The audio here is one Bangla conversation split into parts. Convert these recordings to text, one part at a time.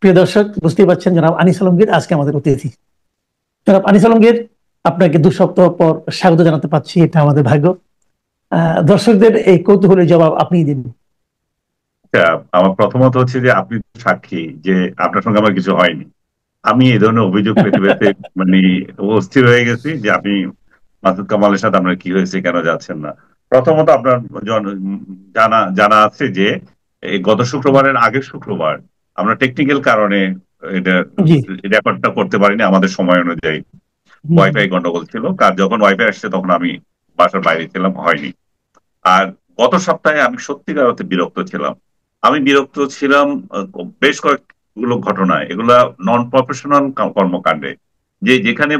প্রিয় দর্শক, বুঝতেই পারছেন জনাব আনিস আলমগীর আজকে আমাদের অতিথি। জনাব আনিস আলমগীর, আপনাকে 2 সপ্তাহ পর স্বাগত জানাতে পারছি, এটা আমাদের ভাগ্য। দর্শকদের এই কৌতূহলের জবাব আপনিই দিন। আমার প্রথমত হচ্ছে যে আপনি সাক্ষী যে আপনার সঙ্গে আমার কিছু হয়নি। আমি এই ধরনের অভিযোগ পেতে পেতে মানে অস্থির হয়ে গেছি যে আপনি মাসুদ কামালের সাথে আপনার কি হয়েছে, কেন যাচ্ছেন না। প্রথমত আপনার জানা জানা আছে যে এই গত শুক্রবারের আগের শুক্রবার আমরা টেকনিক্যাল কারণে এটা জি। রেকর্ডটা করতে পারিনি আমাদের সময় অনুযায়ী। হুম। ওয়াইফাই গন্ডগোল ছিল, কার যখন ওয়াইফাই আসছে তখন আমি বাসার বাইরে ছিলাম, হয়নি। আর গত সপ্তাহে আমি সত্যিকার অর্থে বিরক্ত ছিলাম। আমি বিরক্ত ছিলাম বেশ কয়েকগুলো ঘটনায়, এগুলা নন প্রফেশনাল কর্মকাণ্ডে। যে যেখানে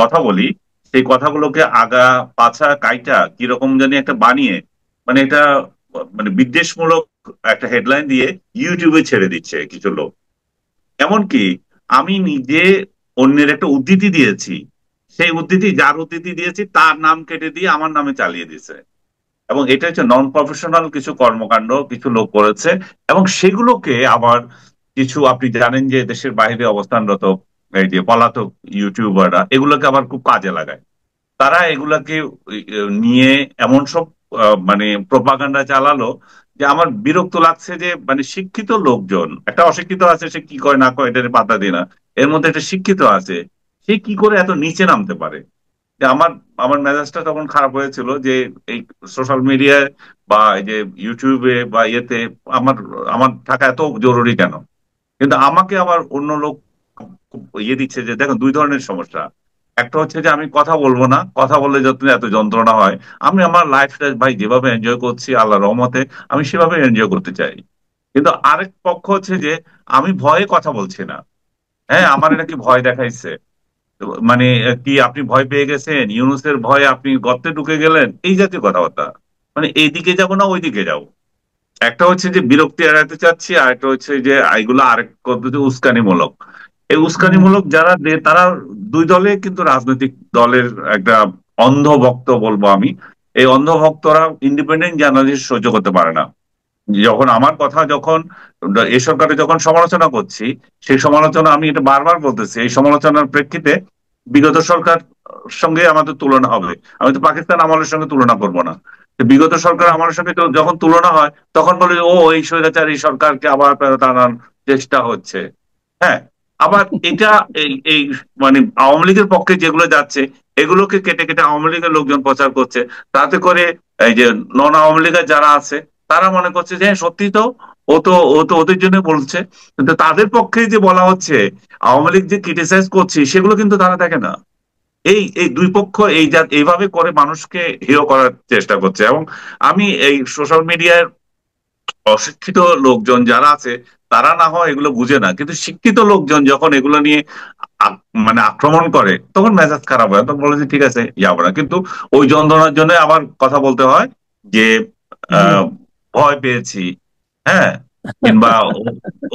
কথা বলি সেই কথাগুলোকে আগা পাছা কাইটা কিরকম জানি একটা বানিয়ে, মানে এটা মানে বিদ্বেষমূলক একটা হেডলাইন দিয়ে ইউটিউবে ছেড়ে দিচ্ছে কিছু লোক। এমনকি আমি নিজে অন্যের একটা উদ্ধৃতি দিয়েছি, সেই উদ্ধৃতি যার উদ্ধৃতি দিয়েছি তার নাম কেটে দিয়ে আমার নামে চালিয়ে দিছে। এবং এটা হচ্ছে নন প্রফেশনাল কিছু কর্মকাণ্ড কিছু লোক করেছে। এবং সেগুলোকে আবার কিছু, আপনি জানেন যে দেশের বাইরে অবস্থানরত এই যে পলাতক ইউটিউবাররা এগুলোকে আবার খুব কাজে লাগায়। তারা এগুলাকে নিয়ে এমন সব মানে প্রপাগান্ডা চালালো যে আমার বিরক্ত লাগছে যে মানে শিক্ষিত লোকজন, একটা অশিক্ষিত আছে সে কি করে না করে এটা পাত্তা দিই না, এর মধ্যে একটা শিক্ষিত আছে, সে কি করে এত নিচে নামতে পারে। যে আমার আমার মেজাজটা তখন খারাপ হয়েছিল যে এই সোশ্যাল মিডিয়ায় বা এই যে ইউটিউবে বা ইয়েতে আমার আমার থাকা এত জরুরি কেন। কিন্তু আমাকে আবার অন্য লোক খুব ইয়ে দিচ্ছে যে দেখো দুই ধরনের সমস্যা। একটা হচ্ছে যে আমি কথা বলবো না, কথা বললে যত এত যন্ত্রণা হয়। আমি আমার লাইফটা ভাই যেভাবে এনজয় করছি আল্লাহ রহমতে, আমি সেভাবে এনজয় করতে চাই। কিন্তু আরেক পক্ষ হচ্ছে যে আমি ভয়ে কথা বলছি না। হ্যাঁ, আমার এটা কি ভয় দেখাইছে, মানে কি আপনি ভয় পেয়ে গেছেন, ইউনুসের ভয়ে আপনি গর্তে ঢুকে গেলেন, এই জাতীয় কথাবার্তা। মানে এইদিকে যাব না ওইদিকে যাব। একটা হচ্ছে যে বিরক্তি এড়াতে চাচ্ছি, আর একটা হচ্ছে যে এগুলো আরেক পদ্ধতি উস্কানিমূলক। এই হুম। উস্কানিমূলক যারা তারা দুই দলে কিন্তু রাজনৈতিক দলের একটা অন্ধ ভক্ত বলবো আমি। এই অন্ধ ভক্তরা ইন্ডিপেন্ডেন্ট জার্নালিস্ট সহ্য করতে পারে না। যখন আমার কথা যখন এ সরকারের যখন সমালোচনা করছি, সেই সমালোচনা আমি এটা বারবার বলতেছি, এই সমালোচনার প্রেক্ষিতে বিগত সরকার সঙ্গে আমাদের তুলনা হবে। আমি তো পাকিস্তান আমলের সঙ্গে তুলনা করব না। তো বিগত সরকার আমলের সঙ্গে যখন তুলনা হয় তখন বলে ও এই স্বৈরাচারী সরকারকে আবার ফেরত আনার চেষ্টা হচ্ছে। হ্যাঁ, আবার এটা এই এই মানে আওয়ামী লীগের পক্ষে যেগুলো যাচ্ছে এগুলোকে কেটে কেটে আওয়ামী লীগের লোকজন প্রচার করছে। তাতে করে এই যে নন আওয়ামী লীগের যারা আছে তারা মনে করছে যে হ্যাঁ, সত্যি তো, ও তো ওদের জন্য বলছে। কিন্তু তাদের পক্ষে যে বলা হচ্ছে, আওয়ামী লীগ যে ক্রিটিসাইজ করছি সেগুলো কিন্তু তারা দেখে না। এই এই দুই পক্ষ এইভাবে করে মানুষকে হেয় করার চেষ্টা করছে। এবং আমি এই সোশ্যাল মিডিয়ার অশিক্ষিত লোকজন যারা আছে তারা না হয় এগুলো বুঝে না, কিন্তু শিক্ষিত লোকজন যখন এগুলো নিয়ে মানে আক্রমণ করে তখন মেজাজ খারাপ হয়, তখন বলে যে ঠিক আছে যাবো না। কিন্তু ওই যন্ত্রণার জন্য আবার কথা বলতে হয় যে জি। আহ ভয় পেয়েছি। হ্যাঁ, কিংবা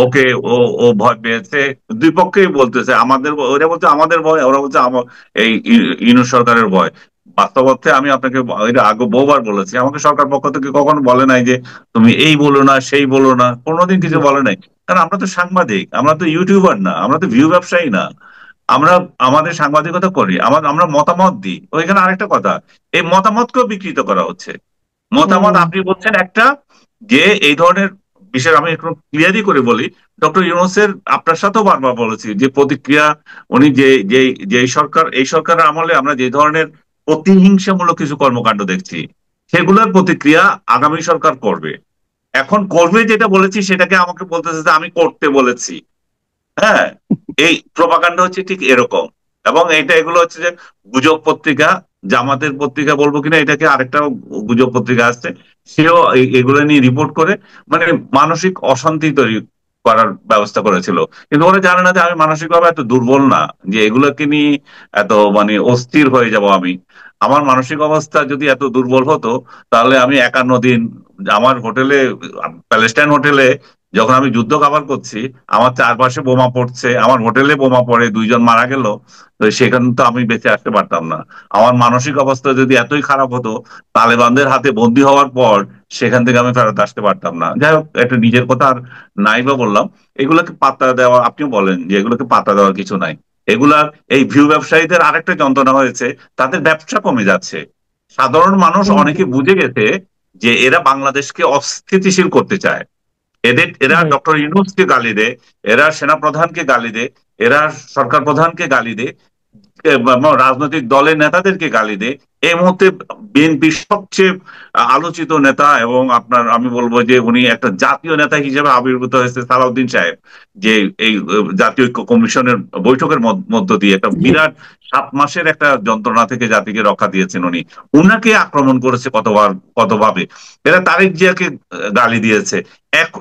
ওকে ও ও ভয় পেয়েছে। দুই পক্ষেই বলতেছে, আমাদের ওরা বলছে আমাদের ভয়, ওরা বলছে আমার এই ইউনূস সরকারের ভয়। বাস্তব অর্থে আমি আপনাকে এটা আগে বহুবার বলেছি, আমাকে সরকার পক্ষ থেকে কখনো বলে নাই যে তুমি এই বলো না সেই বলো না, কোনোদিন জি। কিছু বলে নাই। কারণ আমরা তো সাংবাদিক, আমরা তো ইউটিউবার না, আমরা তো ভিউ ব্যবসায়ী না। আমরা আমাদের সাংবাদিকতা করি, আমরা মতামত দিই। ওইখানে আরেকটা কথা, এই মতামতকেও বিকৃত করা হচ্ছে। মতামত হুম। আপনি বলছেন একটা, যে এই ধরনের বিষয় আমি একটু ক্লিয়ারই করে বলি। ডক্টর ইউনূসের আপনার সাথেও বারবার বলেছি যে প্রতিক্রিয়া, উনি যে যে যে সরকার এই সরকারের আমলে আমরা যে ধরনের প্রতিহিংসামূলক কিছু কর্মকাণ্ড দেখছি সেগুলোর প্রতিক্রিয়া আগামী সরকার করবে। এখন করবে যেটা বলেছি সেটাকে আমাকে বলতেছে যে আমি করতে বলেছি। হ্যাঁ, এই প্রপাগান্ডা হচ্ছে ঠিক এরকম। এবং এগুলো হচ্ছে যে গুজব পত্রিকা, জামাতের পত্রিকা বলবো কিনা এটাকে, আরেকটা গুজব পত্রিকা আছে, সেও এগুলো নিয়ে রিপোর্ট করে মানে মানসিক অশান্তি তৈরি করার ব্যবস্থা করেছিল। কিন্তু ওরা জানে না যে আমি মানসিকভাবে এত দুর্বল না যে এগুলোকে নিয়ে এত মানে অস্থির হয়ে যাব আমি। আমার মানসিক অবস্থা যদি এত দুর্বল হতো তাহলে আমি 51 দিন আমার হোটেলে, প্যালেস্টাইন হোটেলে যখন আমি যুদ্ধ কাভার করছি, আমার চারপাশে বোমা পড়ছে, আমার হোটেলে বোমা পড়ে 2 জন মারা গেল, তো সেখানে তো আমি বেঁচে আসতে পারতাম না। আমার মানসিক অবস্থা যদি এতই খারাপ হতো, তালেবানদের হাতে বন্দী হওয়ার পর সেখান থেকে আমি ফেরত আসতে পারতাম না। যাই হোক, একটা নিজের কথা আর নাই বা বললাম। এগুলোকে পাত্তা দেওয়া, আপনিও বলেন যে এগুলোকে পাত্তা দেওয়ার কিছু নাই। এগুলার এই ভিউ ব্যবসায়ীদের আরেকটা যন্ত্রণা হয়েছে, তাদের ব্যবসা কমে যাচ্ছে। সাধারণ মানুষ অনেকে বুঝে গেছে যে এরা বাংলাদেশকে অস্থিতিশীল করতে চায়। এরা রাইট। ডক্টর ইউনূসকে গালি দেয়, এরা সেনা প্রধানকে গালি দেয়, এরা সরকার প্রধানকে গালি দেয়, রাজনৈতিক দলের নেতাদেরকে গালি দেয়। এই মুহূর্তে বিএনপির সবচেয়ে আলোচিত নেতা, এবং আপনার আমি বলবো যে উনি একটা জাতীয় নেতা হিসেবে আবির্ভূত হয়েছে, সালাউদ্দিন সাহেব, যে এই জাতীয় ঐক্য কমিশনের বৈঠকের মধ্য দিয়ে একটা জি। বিরাট 7 মাসের একটা যন্ত্রণা থেকে জাতিকে রক্ষা দিয়েছেন উনি। উনাকে আক্রমণ করেছে কতবার, কতভাবে। এরা তারেক জিয়াকে গালি দিয়েছে।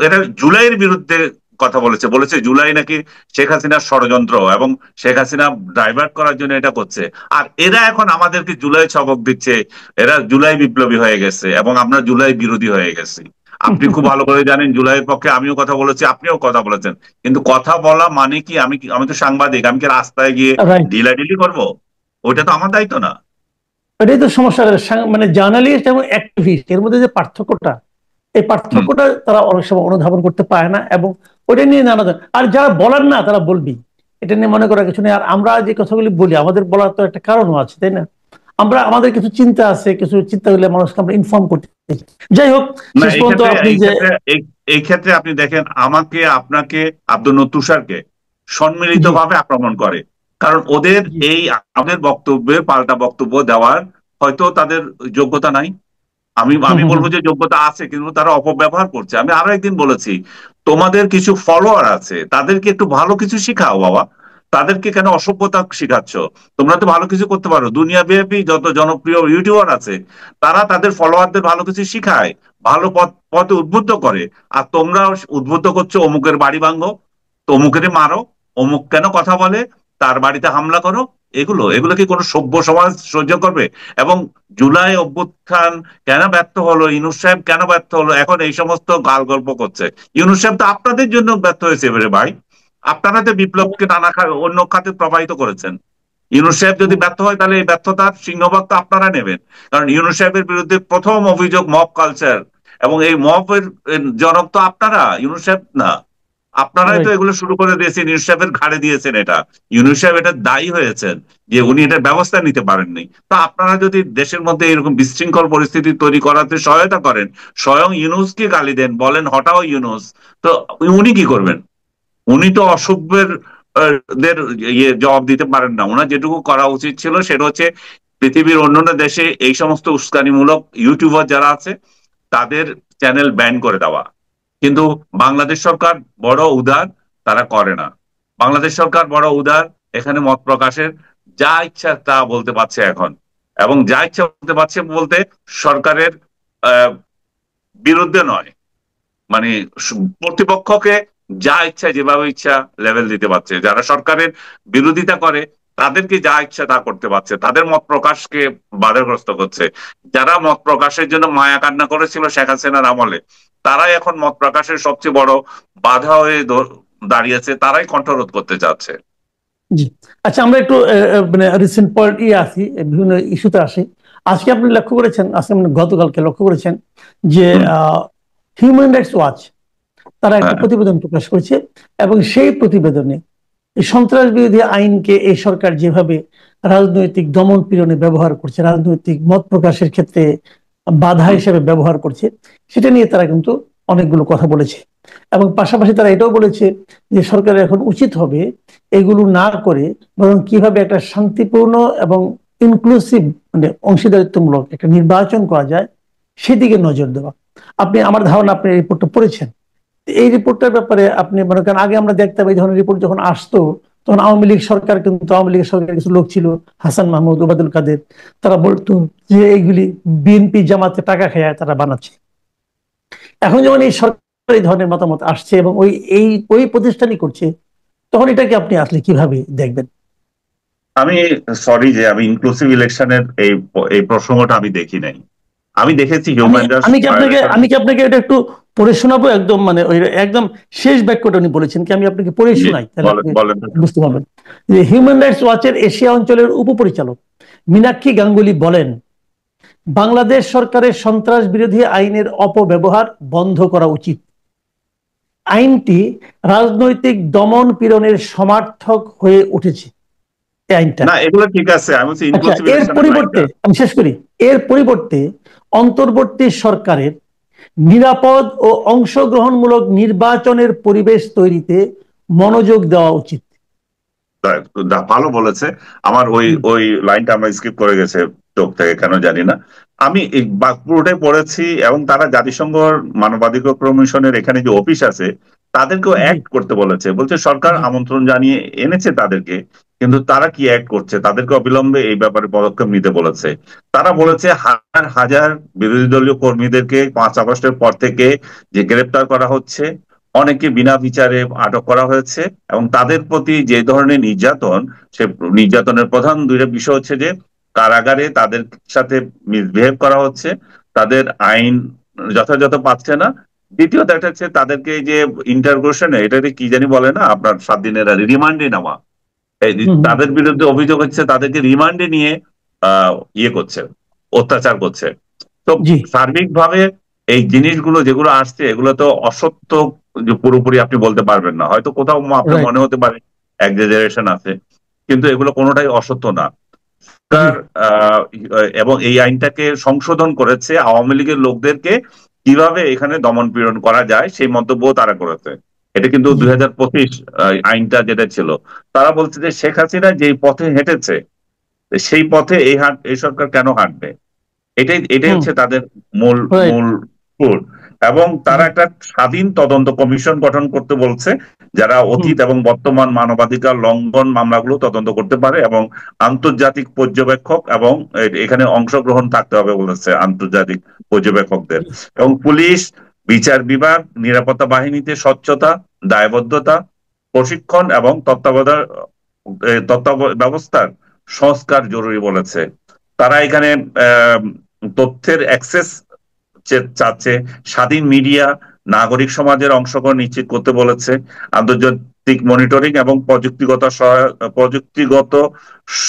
এরা জুলাইয়ের বিরুদ্ধে কথা বলেছে, বলেছে জুলাই নাকি শেখ হাসিনার ষড়যন্ত্র, এবং শেখ হাসিনা ডাইভার্ট করার জন্য এটা করছে। আর এরা এখন আমাদেরকে জুলাই সবক দিচ্ছে, এরা জুলাই বিপ্লবী হয়ে গেছে এবং আমরা জুলাই বিরোধী হয়ে গেছি। আপনি খুব ভালো করে জানেন, জুলাইয়ের পক্ষে আমিও কথা বলেছি, আপনিও কথা বলেছেন। কিন্তু কথা বলা মানে কি, আমি তো সাংবাদিক, আমি কি রাস্তায় গিয়ে রাইট। ঢিলাঢিলি করবো? ওইটা তো আমার দায়িত্ব না। এটাই তো সমস্যা। মানে জার্নালিস্ট এবং অ্যাক্টিভিস্ট এর মধ্যে যে পার্থক্যটা, এই হুম। পার্থক্যটা তারা অনেক সময় অনুধাবন করতে পারে না, এবং ওটা নিয়ে নানা আর যারা বলার না তারা বলবি, এটা নিয়ে মনে করার কিছু নেই। আর আমরা যে কথাগুলি বলি আমাদের বলার তো একটা কারণও আছে, তাই না? আমরা আমাদের কিছু চিন্তা আছে, কিছু চিন্তা হলে মানুষকে আমরা ইনফর্ম করতে চাই। যাই হোক, না, শেষ এই পর্যন্ত ক্ষেত্রে আপনি এই যে ক্ষেত্রে এই এই ক্ষেত্রে আপনি দেখেন, আমাকে, আপনাকে, আব্দুল তুষারকে সম্মিলিত জি ভাবে আক্রমণ করে। কারণ ওদের জি এই আমাদের বক্তব্যে পাল্টা বক্তব্য দেওয়ার হয়তো তাদের যোগ্যতা নাই। আমি হুম আমি হুম হুম বলবো যে যোগ্যতা আছে, কিন্তু তারা অপব্যবহার করছে। আমি আরো একদিন বলেছি, তোমাদের কিছু ফলোয়ার আছে, তাদেরকে একটু ভালো কিছু শিখাও বাবা। তাদেরকে কেন অসভ্যতা শিখাচ্ছ? তোমরা তো ভালো কিছু করতে পারো। দুনিয়া ব্যাপী যত জনপ্রিয় ইউটিউবার আছে, তারা তাদের ফলোয়ারদের ভালো কিছু শিখায়, ভালো পথে উদ্বুদ্ধ করে। আর তোমরা উদ্বুদ্ধ করছো অমুকের বাড়ি ভাঙো, তো অমুকের মারো, অমুক কেন কথা বলে, তার বাড়িতে হামলা করো। এগুলো কি কোনো সভ্য সমাজ সহ্য করবে? এবং জুলাই অভ্যুত্থান কেন ব্যর্থ হলো, ইউনূস সাহেব কেন ব্যর্থ হলো, এখন এই সমস্ত গাল গল্প করছে। ইউনূস সাহেব তো আপনাদের জন্য ব্যর্থ হয়েছে এবারে ভাই। আপনারা তো বিপ্লবকে নানা অন্য খাতে প্রবাহিত করেছেন। ইউনূস সাহেব যদি হুম। ব্যর্থ হয়, তাহলে এই ব্যর্থতার সিংহভাগ তো আপনারা নেবেন। কারণ ইউনূস সাহেবের বিরুদ্ধে প্রথম অভিযোগ মব কালচার, এবং এই মবের জনক তো আপনারা, ইউনূস সাহেব না। আপনারাই তো রাইট। এগুলো শুরু করে দিয়েছেন, ইউনূস সাহেবের ঘাড়ে দিয়েছেন এটা। ইউনূস সাহেব এটা দায়ী হয়েছেন যে উনি এটার ব্যবস্থা নিতে পারেননি। তা আপনারা যদি দেশের মধ্যে এরকম বিশৃঙ্খল পরিস্থিতি তৈরি করাতে সহায়তা করেন, স্বয়ং ইউনূসকে গালি দেন, বলেন হটাও ইউনূস, তো উনি কি করবেন? উনি তো অসভ্যের দের জবাব দিতে পারেন না। ওনার যেটুকু করা উচিত ছিল সেটা হচ্ছে পৃথিবীর অন্যান্য দেশে এই সমস্ত উস্কানিমূলক ইউটিউবার যারা আছে তাদের চ্যানেল ব্যান করে দেওয়া। কিন্তু বাংলাদেশ সরকার বড় উদার, তারা করে না। বাংলাদেশ সরকার বড় উদার, এখানে মত প্রকাশের যা ইচ্ছা তা বলতে পারছে এখন। এবং যা ইচ্ছা বলতে পারছে বলতে সরকারের আহ, বিরুদ্ধে নয়, মানে কর্তৃপক্ষকে যা ইচ্ছা যেভাবে ইচ্ছা লেভেল দিতে পারছে। যারা সরকারের বিরোধিতা করে তাদেরকে যা ইচ্ছা তা করতে পারছে, তাদের মত প্রকাশকে বাধাগ্রস্ত করছে। যারা মত প্রকাশের জন্য মায়া কান্না করেছিল শেখ হাসিনার আমলে, তারাই এখন মত প্রকাশের সবচেয়ে বড় বাধা হয়ে দাঁড়িয়েছে, তারাই কণ্ঠরোধ করতে চাচ্ছে। জি। আচ্ছা, আমরা একটু মানে রিসেন্ট পয়েন্ট আসি, বিভিন্ন ইস্যুতে আসি। আজকে আপনি লক্ষ্য করেছেন, আজকে মানে গতকালকে লক্ষ্য করেছেন যে হুম। হিউম্যান রাইটস ওয়াচ তারা একটা হ্যাঁ। প্রতিবেদন প্রকাশ করেছে, এবং সেই প্রতিবেদনে এই সন্ত্রাস বিরোধী আইনকে এই সরকার যেভাবে রাজনৈতিক দমন পীড়নে ব্যবহার করছে, রাজনৈতিক মত প্রকাশের ক্ষেত্রে বাধা হুম। হিসেবে ব্যবহার করছে, সেটা নিয়ে তারা কিন্তু অনেকগুলো কথা বলেছে। এবং পাশাপাশি তারা এটাও বলেছে যে সরকারের এখন উচিত হবে এগুলো না করে বরং কিভাবে একটা শান্তিপূর্ণ এবং ইনক্লুসিভ, মানে অংশীদারিত্বমূলক একটা নির্বাচন করা যায় সেদিকে নজর দেওয়া। আপনি, আমার ধারণা আপনি এই রিপোর্টটা পড়েছেন। এই রিপোর্টটার ব্যাপারে আপনি মনে করেন, আগে আমরা দেখতাম এই ধরনের রিপোর্ট যখন আসতো তখন আওয়ামী লীগ সরকার, কিন্তু আওয়ামী লীগের সরকারের কিছু লোক ছিল, হাসান মাহমুদ, ওবায়দুল কাদের, তারা বলতো যে এইগুলি বিএনপি জামাতে টাকা খায় তারা বানাচ্ছে। এখন যখন এই সরকার এই ধরনের মতামত আসছে এবং ওই প্রতিষ্ঠানই করছে, তখন এটাকে আপনি আসলে কিভাবে দেখবেন? আমি সরি যে আমি ইনক্লুসিভ ইলেকশনের এই প্রসঙ্গটা আমি দেখি নাই। আমি দেখেছি আমি হিউম্যান রাইটস আমি কি আপনাকে ভায়োলেশন। আমি কি আপনাকে এটা একটু পড়ে শোনাবো একদম, মানে ওই একদম শেষ বাক্যটা উনি বলেছেন, কি আমি আপনাকে পড়ে শোনাই তাহলে আপনি বলেন। বুঝতে পারবেন। যে হিউম্যান রাইটস ওয়াচের এশিয়া অঞ্চলের উপপরিচালক মীনাক্ষী গাঙ্গুলি বলেন, বাংলাদেশ সরকারের সন্ত্রাস বিরোধী আইনের অপব্যবহার বন্ধ করা উচিত। আইনটি রাজনৈতিক দমন পীড়নের সমার্থক হয়ে উঠেছে এই আইনটা। না, এগুলো ঠিক আছে, আমি বলছি আচ্ছা, এর ইনক্লুসিভিটির পরিবর্তে লাইনটা। আমি শেষ করি, এর পরিবর্তে অন্তর্বর্তী সরকারের নিরাপদ ও অংশগ্রহণমূলক নির্বাচনের পরিবেশ তৈরিতে মনোযোগ দেওয়া উচিত। ভালো বলেছে। আমার ওই ওই লাইনটা আমার স্কিপ করে গেছে চোখ থেকে, কেন জানি না। আমি এই পুরোটাই পড়েছি, এবং তারা জাতিসংঘ মানবাধিকার কমিশনের এখানে যে অফিস আছে তাদেরকেও জি অ্যাক্ট করতে বলেছে। বলছে সরকার জি আমন্ত্রণ জানিয়ে এনেছে তাদেরকে, কিন্তু তারা কি অ্যাক্ট করছে, তাদেরকে অবিলম্বে এই ব্যাপারে পদক্ষেপ নিতে বলেছে। তারা জি বলেছে হাজার হাজার বিরোধী দলীয় কর্মীদেরকে 5 আগস্টের পর থেকে যে গ্রেপ্তার করা হচ্ছে, অনেকে বিনা বিচারে আটক করা হয়েছে, এবং তাদের প্রতি যে ধরনের নির্যাতন, সে নির্যাতনের প্রধান দুইটা বিষয় হচ্ছে যে কারাগারে তাদের সাথে মিসবিহেভ করা হচ্ছে, তাদের আইন যথাযথ পাচ্ছে না। দ্বিতীয়ত একটা হচ্ছে তাদেরকে যে ইন্টারগ্রেশনে, এটাকে কি জানি বলে না আপনার, 7 দিনের রিমান্ডে নেওয়া, তাদের বিরুদ্ধে অভিযোগ হচ্ছে তাদেরকে রিমান্ডে নিয়ে ইয়ে করছে, অত্যাচার করছে। তো জি সার্বিকভাবে এই জিনিসগুলো যেগুলো আসছে, এগুলো তো অসত্য যে পুরোপুরি আপনি বলতে পারবেন না, হয়তো কোথাও আপনার রাইট মনে হতে পারে এক্সাজারেশন আছে, কিন্তু এগুলো কোনোটাই অসত্য না। জি সরকার এবং এই আইনটাকে সংশোধন করেছে আওয়ামী লীগের লোকদেরকে কিভাবে এখানে দমন পীড়ন করা যায় সেই মন্তব্য তারা করেছে। এটা কিন্তু জি 2025 আইনটা যেটা ছিল, তারা বলছে যে শেখ হাসিনা যেই পথে হেঁটেছে সেই পথে এই সরকার কেন হাঁটবে। এটাই হুম হচ্ছে তাদের মূল রাইট মূল সুর। এবং তারা জি একটা স্বাধীন তদন্ত কমিশন গঠন করতে বলছে, যারা হুম অতীত এবং বর্তমান মানবাধিকার লঙ্ঘন মামলাগুলো তদন্ত করতে পারে, এবং আন্তর্জাতিক পর্যবেক্ষক, এবং এখানে অংশগ্রহণ থাকতে হবে বলেছে আন্তর্জাতিক পর্যবেক্ষকদের। জি এবং পুলিশ, বিচার বিভাগ, নিরাপত্তা বাহিনীতে স্বচ্ছতা, দায়বদ্ধতা, প্রশিক্ষণ এবং তত্ত্বাবধান ব্যবস্থার সংস্কার জরুরি বলেছে। তারা এখানে আহ, তথ্যের অ্যাক্সেস চাচ্ছে, স্বাধীন মিডিয়া, নাগরিক সমাজের অংশগ্রহণ নিশ্চিত করতে বলেছে, আন্তর্জাতিক মনিটরিং এবং প্রযুক্তিগত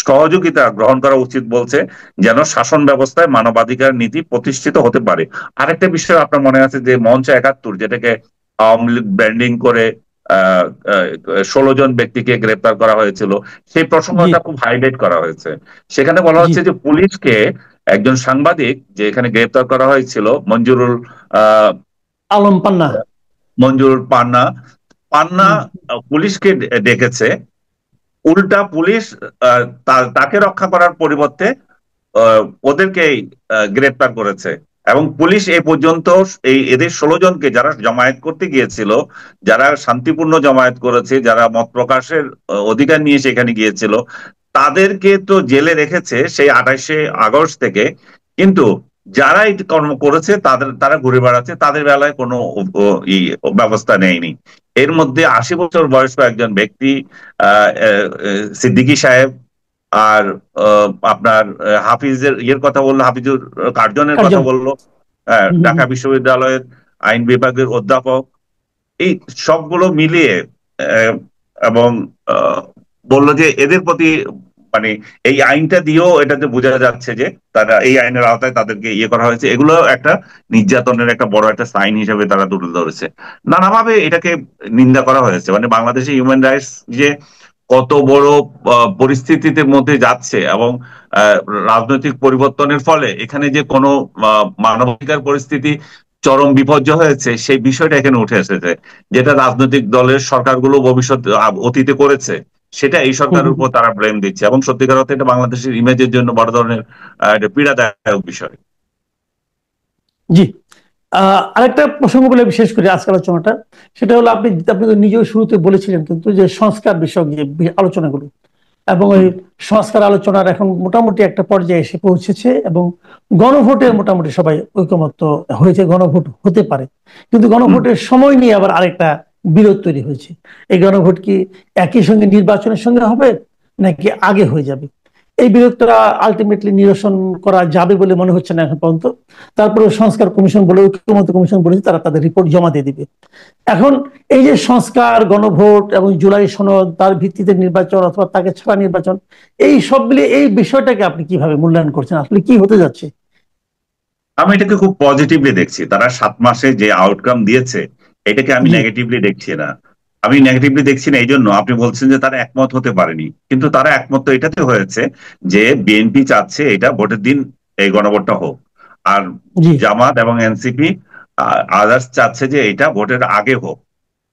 সহযোগিতা গ্রহণ করা উচিত বলছে, যেন শাসন ব্যবস্থায় মানবাধিকার নীতি প্রতিষ্ঠিত হতে পারে। আরেকটা বিষয় আপনার মনে আছে যে মঞ্চ 71, যেটাকে আওয়ামী লীগ ব্র্যান্ডিং করে 16 জন ব্যক্তিকে গ্রেপ্তার করা হয়েছিল, সেই জি প্রসঙ্গটা খুব হাইলাইট করা হয়েছে। সেখানে বলা জি হচ্ছে যে পুলিশকে, একজন সাংবাদিক যে এখানে গ্রেপ্তার করা হয়েছিল, আহ আলম পান্না। মঞ্জুরুল পান্না, পান্না হুম পুলিশকে ডেকেছে। উল্টা পুলিশ তাকে রক্ষা করার পরিবর্তে ওদেরকেই গ্রেপ্তার করেছে। এবং পুলিশ এ পর্যন্ত এদের 16 জনকে, যারা জমায়েত করতে গিয়েছিল, যারা শান্তিপূর্ণ জমায়েত করেছে, যারা মত প্রকাশের অধিকার নিয়ে সেখানে গিয়েছিল, তাদেরকে তো জেলে রেখেছে সেই 28 আগস্ট থেকে। কিন্তু যারা এই কর্ম করেছে তারা ঘুরে বেড়াচ্ছে, তাদের বেলায় কোনো ব্যবস্থা নেয়নি। এর মধ্যে 80 বছর বয়স্ক একজন ব্যক্তি, সিদ্দিকী সাহেব, আর আপনার হাফিজের ইয়ের কথা বললো, হাফিজুর কার্জনের কথা কার্জন। বললো, হুম ঢাকা বিশ্ববিদ্যালয়ের আইন বিভাগের অধ্যাপক, এই সবগুলো মিলিয়ে আহ, এবং আহ, বললো যে এদের প্রতি, মানে এই আইনটা দিয়েও এটাতে বোঝা যাচ্ছে যে তারা এই আইনের আওতায় তাদেরকে ইয়ে করা হয়েছে। এগুলো একটা নির্যাতনের একটা বড় একটা সাইন হিসেবে তারা তুলে ধরেছে। নানাভাবে এটাকে নিন্দা করা হয়েছে, মানে বাংলাদেশে হিউম্যান রাইটস যে কত বড় পরিস্থিতিতে মধ্যে যাচ্ছে, এবং আহ, রাজনৈতিক পরিবর্তনের ফলে এখানে যে কোনো মানবাধিকার পরিস্থিতি চরম বিপর্যয় হয়েছে, সেই বিষয়টা এখানে উঠে এসেছে, যেটা রাজনৈতিক দলের সরকারগুলো ভবিষ্যৎ অতীতে করেছে, সেটা এই হুম সরকারের উপর তারা ব্লেম দিচ্ছে। এবং সত্যিকার অর্থে এটা বাংলাদেশের ইমেজের জন্য বড় ধরনের একটা পীড়াদায়ক বিষয়। জি। আরেকটা প্রসঙ্গ বলে বিশেষ করে আজকের আলোচনাটা, সেটা হলো আপনি আপনি তো নিজেও শুরুতে বলেছিলেন কিন্তু, যে সংস্কার বিষয়ক যে আলোচনাগুলো, এবং ওই হুম, সংস্কার আলোচনার এখন মোটামুটি একটা পর্যায়ে এসে পৌঁছেছে, এবং গণভোটে মোটামুটি সবাই ঐকমত্য হয়েছে, গণভোট হতে পারে। কিন্তু হুম। গণভোটের সময় নিয়ে আবার আরেকটা বিরোধ তৈরি হয়েছে। এই গণভোট কি একই সঙ্গে নির্বাচনের সঙ্গে হবে নাকি আগে হয়ে যাবে? এই বিরোধটা আলটিমেটলি নিরসন করা যাবে বলে মনে হচ্ছে না এখন পর্যন্ত। তারপরে সংস্কার কমিশন বলে, ঐক্যমত্য কমিশন বলেছে তারা তাদের রিপোর্ট জমা দিয়ে দিবে। এখন এই যে সংস্কার, গণভোট এবং জুলাই সনদ, তার ভিত্তিতে নির্বাচন অথবা তাকে ছাড়া নির্বাচন, এই সব মিলিয়ে এই বিষয়টাকে আপনি কিভাবে মূল্যায়ন করছেন? আসলে কি হতে যাচ্ছে? আমি এটাকে খুব পজিটিভলি দেখছি। তারা 7 মাসে যে আউটকাম দিয়েছে এটাকে আমি জি। নেগেটিভলি দেখছি না। আমি নেগেটিভলি দেখছি না এই জন্য, আপনি বলছেন যে তারা একমত হতে পারেনি, কিন্তু তারা একমত তো এটাতে হয়েছে যে বিএনপি চাচ্ছে এটা ভোটের দিন এই গণভোটটা হোক, আর জি। জামাত এবং এনসিপি আদার্স চাচ্ছে যে এটা ভোটের আগে হোক।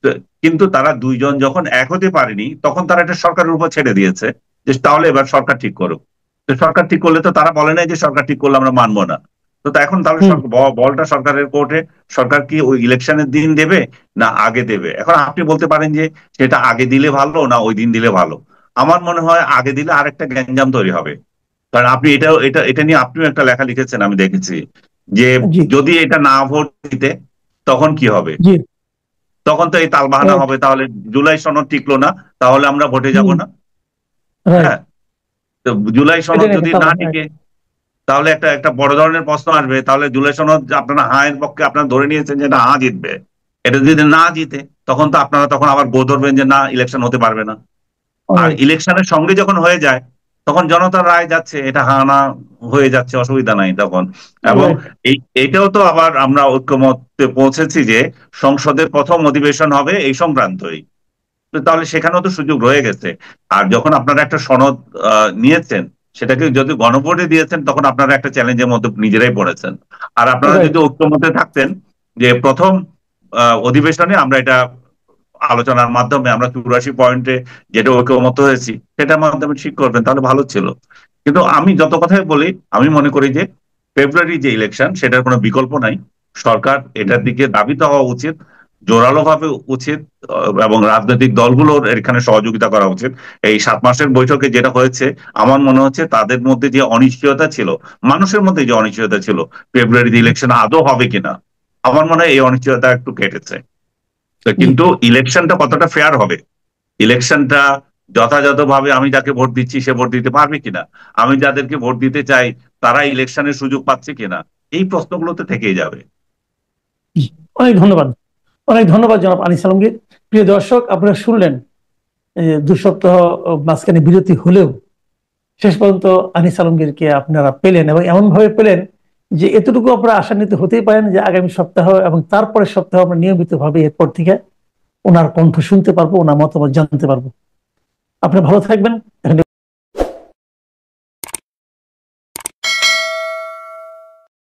তো কিন্তু তারা দুইজন যখন এক হতে পারেনি তখন তারা এটা সরকারের উপর ছেড়ে দিয়েছে যে তাহলে এবার সরকার ঠিক করুক। তো সরকার ঠিক করলে তো তারা বলে নাই যে সরকার ঠিক করলে আমরা মানবো না। তো এখন তাহলে হুম। বলটা সরকারের কোর্টে। সরকার কি ওই ইলেকশনের দিন দেবে না আগে দেবে? এখন আপনি বলতে পারেন যে সেটা আগে দিলে ভালো না ওই দিন দিলে ভালো। আমার মনে হয় আগে দিলে আরেকটা গ্যাঞ্জাম তৈরি হবে। কারণ আপনি এটা এটা এটা নিয়ে আপনিও একটা লেখা লিখেছেন, আমি দেখেছি যে জি। যদি এটা না ভোট দিতে তখন কি হবে। জি। তখন তো এই তালবাহানা রাইট। হবে, তাহলে জুলাই সনদ টিকলো না, তাহলে আমরা ভোটে যাব হুম। না। রাইট। হ্যাঁ, তো জুলাই এটা সনদ নিয়ে একটা যদি না তালবাহানা, রাইট। টিকে তাহলে একটা একটা বড় ধরনের প্রশ্ন আসবে, তাহলে জুলাই সনদ আপনারা হ্যাঁ এর পক্ষে আপনারা ধরে নিয়েছেন যে এটা হ্যাঁ জিতবে, এটা যদি না জিতে তখন তো আপনারা তখন আবার গো ধরবেন যে না ইলেকশন হতে পারবে না। আর রাইট। ইলেকশনের সঙ্গে যখন হয়ে যায় তখন জনতার রায় যাচ্ছে এটা হ্যাঁ না হয়ে যাচ্ছে, অসুবিধা নাই তখন। এবং রাইট। এইটাও তো আবার আমরা ঐক্যমত্যে পৌঁছেছি যে সংসদের প্রথম অধিবেশন হবে এই সংক্রান্তই। তো তাহলে সেখানেও তো সুযোগ রয়ে গেছে। আর যখন আপনারা একটা সনদ নিয়েছেন, সেটাকে যদি গণভোটে দিয়েছেন তখন আপনারা একটা চ্যালেঞ্জের মধ্যে নিজেরাই পড়েছেন। আর আপনারা যদি রাইট। ঐক্যমত্যে থাকতেন যে প্রথম অধিবেশনে আমরা এটা আলোচনার মাধ্যমে আমরা 84 পয়েন্টে যেটা ঐক্যমত হয়েছি সেটার মাধ্যমে ঠিক করবেন, তাহলে ভালো ছিল। কিন্তু আমি যত কথাই বলি, আমি মনে করি যে ফেব্রুয়ারি যে ইলেকশন সেটার কোনো বিকল্প নাই। সরকার এটার দিকে ধাবিত হওয়া উচিত, জোরালো ভাবে উচিত, এবং রাজনৈতিক দলগুলোর এখানে সহযোগিতা করা উচিত। এই 7 মাসের বৈঠকে যেটা হয়েছে, আমার মনে হচ্ছে তাদের মধ্যে যে অনিশ্চয়তা ছিল, মানুষের মধ্যে যে অনিশ্চয়তা ছিল ফেব্রুয়ারিতে ইলেকশন আদৌ হবে কিনা, আমার মনে হয় এই অনিশ্চয়তা একটু কেটেছে। তো জি। কিন্তু ইলেকশনটা কতটা ফেয়ার হবে, ইলেকশনটা যথাযথভাবে আমি যাকে ভোট দিচ্ছি সে ভোট দিতে পারবে কিনা, আমি যাদেরকে ভোট দিতে চাই তারা ইলেকশনের সুযোগ পাচ্ছে কিনা, এই প্রশ্নগুলো তো থেকেই যাবে। জি। অনেক ধন্যবাদ। অনেক ধন্যবাদ জনাব আনিস আলমগীর। প্রিয় দর্শক, আপনারা শুনলেন 2 সপ্তাহ মাঝখানে বিরতি হলেও শেষ পর্যন্ত আনিস আলমগীরকে আপনারা পেলেন, এবং এমন ভাবে পেলেন যে এতটুকু আপনারা আশান্বিত হতেই পারেন যে আগামী সপ্তাহ এবং তারপরের সপ্তাহ আমরা নিয়মিত ভাবে এরপর থেকে ওনার কণ্ঠ শুনতে পারবো, ওনার মতামত জানতে পারবো। আপনারা ভালো থাকবেন। এখন